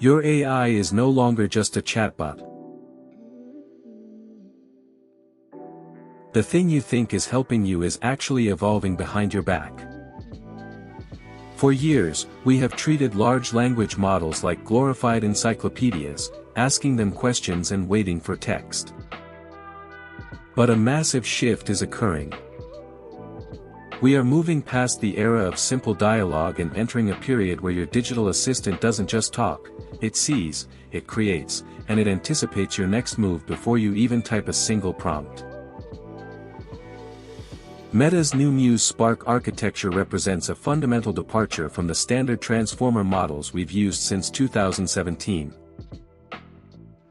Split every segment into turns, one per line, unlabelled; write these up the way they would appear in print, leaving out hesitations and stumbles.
Your AI is no longer just a chatbot. The thing you think is helping you is actually evolving behind your back. For years, we have treated large language models like glorified encyclopedias, asking them questions and waiting for text. But a massive shift is occurring. We are moving past the era of simple dialogue and entering a period where your digital assistant doesn't just talk, it sees, it creates, and it anticipates your next move before you even type a single prompt. Meta's new Muse Spark architecture represents a fundamental departure from the standard transformer models we've used since 2017.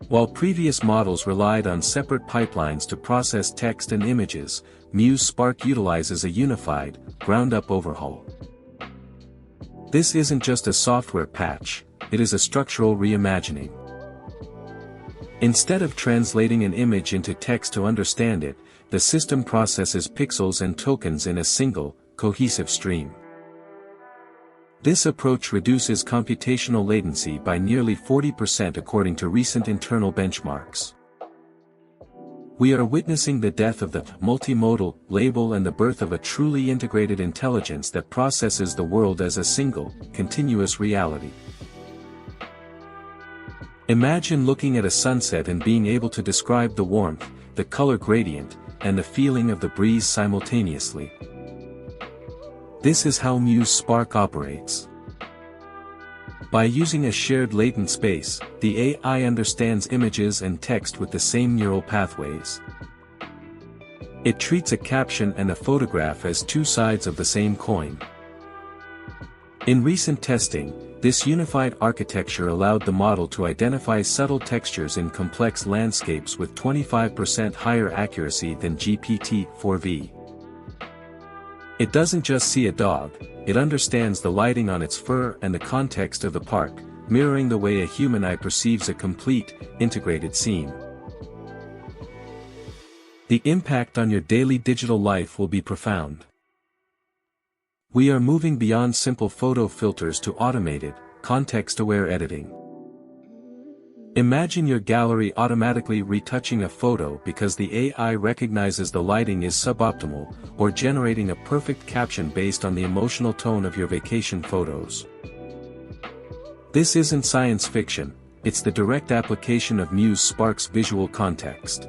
While previous models relied on separate pipelines to process text and images, Muse Spark utilizes a unified, ground-up overhaul. This isn't just a software patch, it is a structural reimagining. Instead of translating an image into text to understand it, the system processes pixels and tokens in a single, cohesive stream. This approach reduces computational latency by nearly 40% according to recent internal benchmarks. We are witnessing the death of the multimodal label and the birth of a truly integrated intelligence that processes the world as a single, continuous reality. Imagine looking at a sunset and being able to describe the warmth, the color gradient, and the feeling of the breeze simultaneously. This is how Muse Spark operates. By using a shared latent space, the AI understands images and text with the same neural pathways. It treats a caption and a photograph as two sides of the same coin. In recent testing, this unified architecture allowed the model to identify subtle textures in complex landscapes with 25% higher accuracy than GPT-4v. It doesn't just see a dog, it understands the lighting on its fur and the context of the park, mirroring the way a human eye perceives a complete, integrated scene. The impact on your daily digital life will be profound. We are moving beyond simple photo filters to automated, context-aware editing. Imagine your gallery automatically retouching a photo because the AI recognizes the lighting is suboptimal, or generating a perfect caption based on the emotional tone of your vacation photos. This isn't science fiction, it's the direct application of Muse Spark's visual context.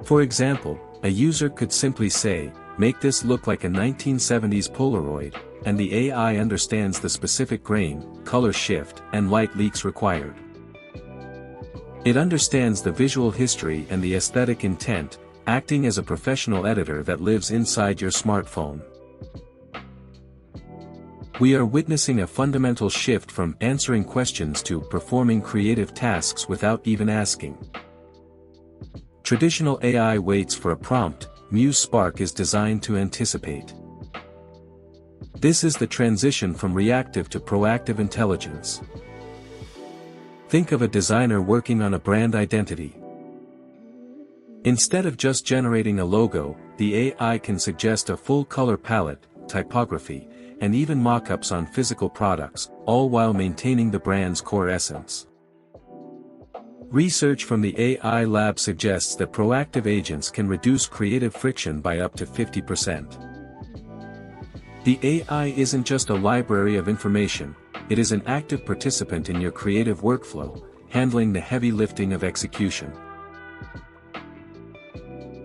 For example, a user could simply say, "Make this look like a 1970s Polaroid," and the AI understands the specific grain, color shift, and light leaks required. It understands the visual history and the aesthetic intent, acting as a professional editor that lives inside your smartphone. We are witnessing a fundamental shift from answering questions to performing creative tasks without even asking. Traditional AI waits for a prompt, Muse Spark is designed to anticipate. This is the transition from reactive to proactive intelligence. Think of a designer working on a brand identity. Instead of just generating a logo, the AI can suggest a full color palette, typography, and even mock-ups on physical products, all while maintaining the brand's core essence. Research from the AI lab suggests that proactive agents can reduce creative friction by up to 50%. The AI isn't just a library of information, it is an active participant in your creative workflow, handling the heavy lifting of execution.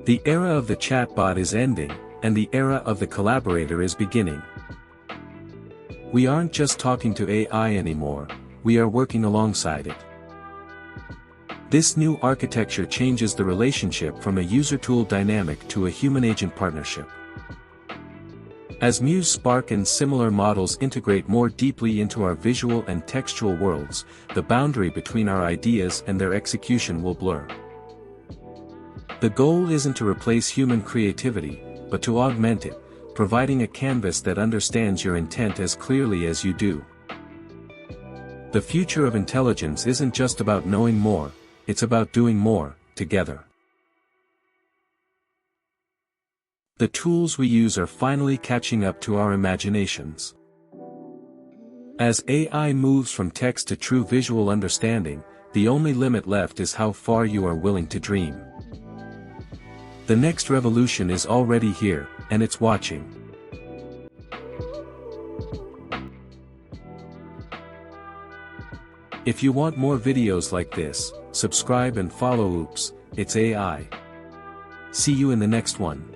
The era of the chatbot is ending, and the era of the collaborator is beginning. We aren't just talking to AI anymore, we are working alongside it. This new architecture changes the relationship from a user-tool dynamic to a human-agent partnership. As Muse Spark and similar models integrate more deeply into our visual and textual worlds, the boundary between our ideas and their execution will blur. The goal isn't to replace human creativity, but to augment it, providing a canvas that understands your intent as clearly as you do. The future of intelligence isn't just about knowing more, it's about doing more, together. The tools we use are finally catching up to our imaginations. As AI moves from text to true visual understanding, the only limit left is how far you are willing to dream. The next revolution is already here, and it's watching. If you want more videos like this, subscribe and follow. Oops, it's AI. See you in the next one.